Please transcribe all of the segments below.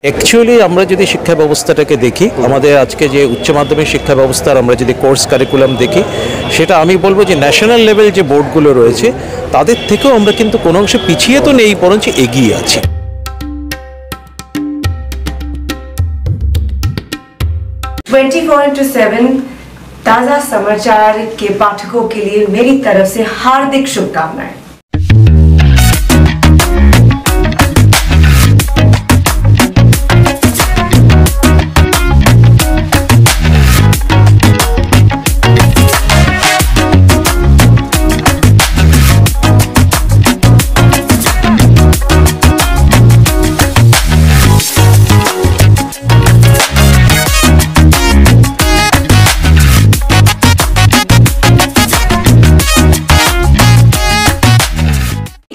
Actually আমরা যদি শিক্ষা ব্যবস্থাটাকে দেখি, আমাদের আজকে যে উচ্চ মাধ্যমিক শিক্ষা ব্যবস্থার আমরা যদি কোর্স কারিকুলাম দেখি, সেটা আমি বলবো যে ন্যাশনাল লেভেল যে বোর্ডগুলো রয়েছে তাদের থেকেও আমরা কিন্তু কোনো অংশে পিছিয়ে তো নেই, বরঞ্চ এগিয়ে আছি। 24/7 ताज़ा समाचार के पाठकों के लिए मेरी तरफ से हार्दिक शुभकामनाएं।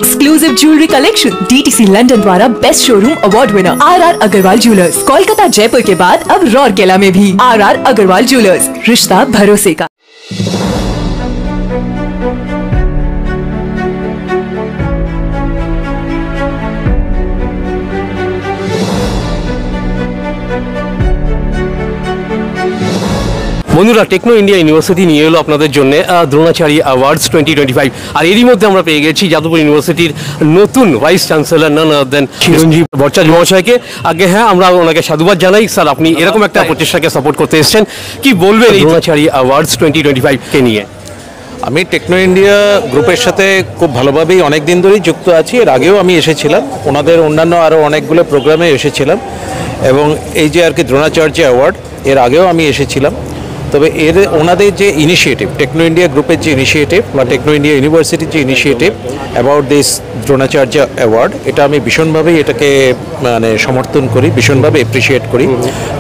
Exclusive jewellery collection DTC London द्वारा best showroom award winner RR Agarwal jewellers, Kolkata Jaipur के बाद अब रौरकेला में भी RR अग्रवाल ज्वेलर्स, रिश्ता भरोसे का। বন্ধুরা, টেকনো ইন্ডিয়া ইউনিভার্সিটি নিয়ে এলো আপনাদের জন্য দ্রোণাচার্য অ্যাওয়ার্ডস 2025। আর এরই মধ্যে আমরা পেয়ে গেছি যাদবপুর ইউনিভার্সিটির নতুন ভাইস চ্যান্সেলর নান আদার দেন চিরঞ্জীব ভট্টাচার্য মহাশয়কে। আগে হ্যাঁ, আমরা ওনাকে সাধুবাদ জানাই। স্যার, আপনি এরকম একটা প্রচেষ্টাকে সাপোর্ট করতে এসেছেন, কি বলবেন এই দ্রোণাচার্য অ্যাওয়ার্ডস 2025-কে নিয়ে? আমি টেকনো ইন্ডিয়া গ্রুপের সাথে খুব ভালোভাবেই অনেক দিন ধরেই যুক্ত আছি। এর আগেও আমি এসেছিলাম, ওনাদের অন্যান্য আরও অনেকগুলো প্রোগ্রামে এসেছিলাম, এবং এই যে আর কি দ্রোণাচার্য অ্যাওয়ার্ড, এর আগেও আমি এসেছিলাম। তবে ওনাদের যে ইনিশিয়েটিভ, টেকনো ইন্ডিয়া গ্রুপের যে ইনিশিয়েটিভ বা টেকনো ইন্ডিয়া ইউনিভার্সিটির যে initiative about this Dronacharya award, এটা আমি ভীষণভাবেই এটাকে সমর্থন করি, ভীষণভাবে অ্যাপ্রিসিয়েট করি।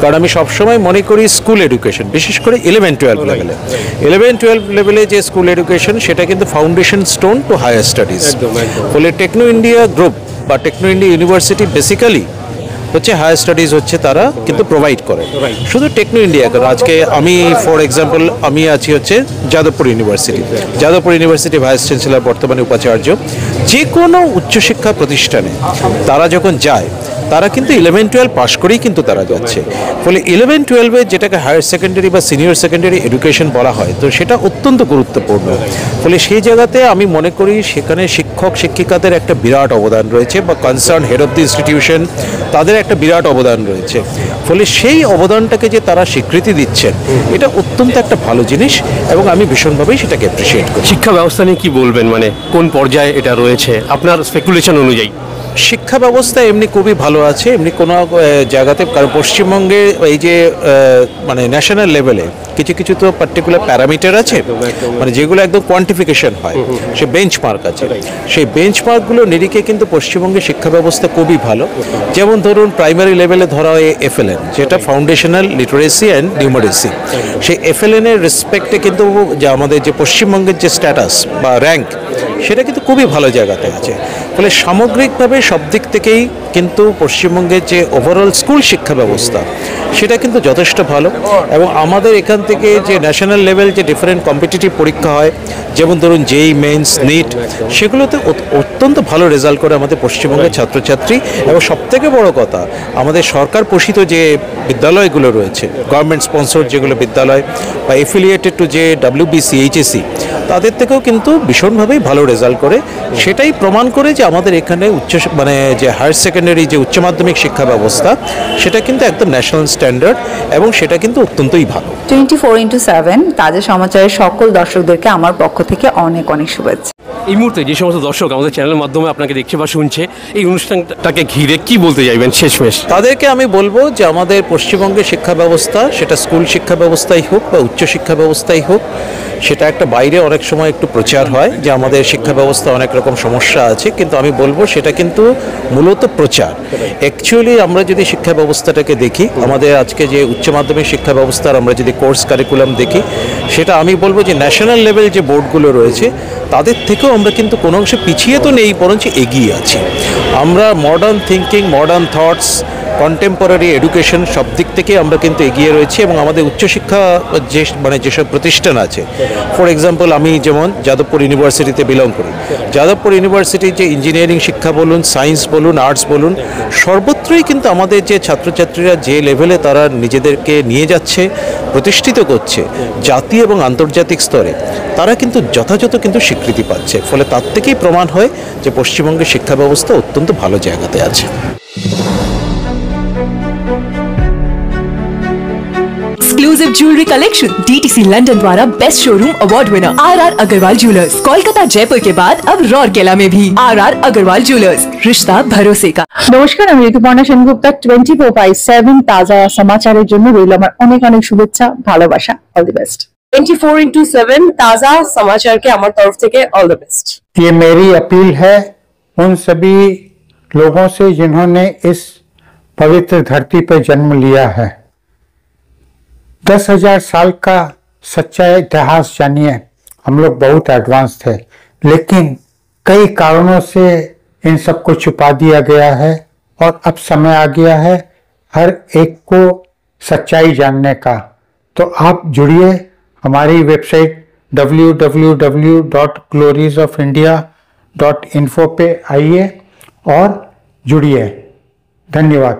কারণ আমি সবসময় মনে করি স্কুল এডুকেশন, বিশেষ করে 11-12 লেভেলে, 11-12 লেভেলে যে স্কুল এডুকেশন, সেটা কিন্তু foundation stone to higher studies. ফলে টেকনো ইন্ডিয়া গ্রুপ বা টেকনো ইন্ডিয়া ইউনিভার্সিটি বেসিক্যালি হচ্ছে হায়ার স্টাডিজ হচ্ছে তারা কিন্তু প্রোভাইড করে, শুধু টেকনো ইন্ডিয়া। আজকে আমি ফর এক্সাম্পল আমি আছি হচ্ছে যাদবপুর ইউনিভার্সিটি ভাইস চ্যান্সেলর, বর্তমানে উপাচার্য। যে কোনো উচ্চশিক্ষা প্রতিষ্ঠানে তারা যখন যায়, তারা কিন্তু 11-12 পাশ করেই কিন্তু তারা যাচ্ছে। ফলে 11-12 যেটাকে হায়ার সেকেন্ডারি বা সিনিয়র সেকেন্ডারি এডুকেশন বলা হয়, তো সেটা অত্যন্ত গুরুত্বপূর্ণ। ফলে সেই জায়গাতে আমি মনে করি সেখানে শিক্ষক শিক্ষিকাদের একটা বিরাট অবদান রয়েছে, বা concern head of the institution, তাদের একটা বিরাট অবদান রয়েছে। ফলে সেই অবদানটাকে যে তারা স্বীকৃতি দিচ্ছেন, এটা অত্যন্ত একটা ভালো জিনিস, এবং আমি ভীষণভাবেই সেটাকে অ্যাপ্রিসিয়েট করি। শিক্ষা ব্যবস্থা নিয়ে কি বলবেন, মানে কোন পর্যায়ে এটা রয়েছে আপনার স্পেকুলেশন অনুযায়ী? শিক্ষা ব্যবস্থা এমনি খুবই ভালো আছে, এমনি কোনো জায়গাতে, কারণ পশ্চিমবঙ্গে এই যে মানে ন্যাশনাল লেভেলে কিছু কিছু তো পার্টিকুলার প্যারামিটার আছে, মানে যেগুলো একদম কোয়ান্টিফিকেশন হয়, সে বেঞ্চমার্ক আছে। সেই বেঞ্চমার্কগুলো নিরিখে কিন্তু পশ্চিমবঙ্গের শিক্ষা ব্যবস্থা খুবই ভালো। যেমন ধরুন প্রাইমারি লেভেলে ধরা হয় FLN, যেটা ফাউন্ডেশনাল লিটারেসি অ্যান্ড নিউমারেসি। সেই FLN এর রেসপেক্টে কিন্তু যে আমাদের যে পশ্চিমবঙ্গের যে স্ট্যাটাস বা র্যাঙ্ক, সেটা কিন্তু খুবই ভালো জায়গাতে আছে। ফলে সামগ্রিকভাবে সব দিক থেকেই কিন্তু পশ্চিমবঙ্গের যে ওভারঅল স্কুল শিক্ষা ব্যবস্থা, সেটা কিন্তু যথেষ্ট ভালো। এবং আমাদের এখান থেকে যে ন্যাশনাল লেভেল যে ডিফারেন্ট কম্পিটিটিভ পরীক্ষা হয়, যেমন ধরুন JEE মেন্স, নিট, সেগুলোতে অত্যন্ত ভালো রেজাল্ট করে আমাদের পশ্চিমবঙ্গের ছাত্রছাত্রী। এবং সবথেকে বড় কথা, আমাদের সরকার পোষিত যে বিদ্যালয়গুলো রয়েছে, গভর্নমেন্ট স্পন্সর যেগুলো বিদ্যালয় বা এফিলিয়েটেড টু যে WBC, HSC, তাদের থেকেও কিন্তু ভীষণভাবেই ভালো রেজাল্ট করে। সেটাই প্রমাণ করে যে আমাদের এখানে মানে যে হায়ার সেকেন্ডারি যে উচ্চ মাধ্যমিক শিক্ষা ব্যবস্থা, সেটা কিন্তু একদম ন্যাশনাল স্ট্যান্ডার্ড, এবং সেটা কিন্তু অত্যন্তই ভালো। 24/7 তাজা সমাচারের সকল দর্শকদেরকে আমার পক্ষ থেকে অনেক অনেক শুভেচ্ছা। এই মুহূর্তে যে সমস্ত দর্শক আমাদের চ্যানেলের মাধ্যমে আপনাকে দেখছে বা শুনছে, এই অনুষ্ঠানটাকে ঘিরে কি বলতে চাইবেন শেষমেশ? তাদেরকে আমি বলবো যে আমাদের পশ্চিমবঙ্গের শিক্ষা ব্যবস্থা, সেটা স্কুল শিক্ষা ব্যবস্থাই হোক বা উচ্চ শিক্ষা ব্যবস্থাই হোক, সেটা একটা বাইরে অনেক সময় একটু প্রচার হয় যে আমাদের শিক্ষা ব্যবস্থা অনেক রকম সমস্যা আছে, কিন্তু আমি বলবো সেটা কিন্তু মূলত প্রচার। অ্যাকচুয়ালি আমরা যদি শিক্ষা ব্যবস্থাটাকে দেখি, আমাদের আজকে যে উচ্চ মাধ্যমিক শিক্ষা ব্যবস্থার আমরা যদি কোর্স কারিকুলাম দেখি, সেটা আমি বলবো যে ন্যাশনাল লেভেল যে বোর্ডগুলো রয়েছে তাদের থেকেও আমরা কিন্তু কোনো অংশে পিছিয়ে তো নেই, বরঞ্চ এগিয়ে আছি। আমরা modern thinking, modern thoughts contemporary education সব দিক থেকে আমরা কিন্তু এগিয়ে রয়েছি এবং আমাদের উচ্চশিক্ষা যেসব প্রতিষ্ঠান আছে, ফর এক্সাম্পল আমি যেমন যাদবপুর ইউনিভার্সিটিতে বিলং করি, যাদবপুর ইউনিভার্সিটির যে ইঞ্জিনিয়ারিং শিক্ষা বলুন, সায়েন্স বলুন, আর্টস বলুন, সর্বত্রই কিন্তু আমাদের যে ছাত্রছাত্রীরা যে লেভেলে তারা নিজেদেরকে নিয়ে যাচ্ছে, প্রতিষ্ঠিত করছে জাতীয় এবং আন্তর্জাতিক স্তরে, তারা কিন্তু যথাযথ কিন্তু স্বীকৃতি পাচ্ছে। ফলে তার থেকেই প্রমাণ হয় যে পশ্চিমবঙ্গের শিক্ষা ব্যবস্থা অত্যন্ত ভালো জায়গাতে আছে। Exclusive jewellery collection DTC London द्वारा best showroom award winner RR Agarwal jewellers, Kolkata Jaipur के बाद अब रौरकेला में भी RR अग्रवाल ज्वेलर्स, रिश्ता भरोसे का। নমস্কার, আমি ঋতুপর্ণা সেনগুপ্তা। 24/7 তাজা সমাচারের জন্য রইল আমার অনেক অনেক শুভেচ্ছা, ভালোবাসা। All the best. 24/7 ताजा समाचार के हमारे तरफ से ऑल द बेस्ट। ये मेरी अपील है उन सभी लोगों से जिन्होंने इस पवित्र धरती पर जन्म लिया है। 10,000 साल का सच्चा इतिहास जानिए। हम लोग बहुत एडवांस थे, लेकिन कई कारणों से इन सबको छुपा दिया गया है और अब समय आ गया है हर एक को सच्चाई जानने का। तो आप जुड़िए हमारी वेबसाइट www.gloriesofindia.info पे आइए और जुड़िए। धन्यवाद।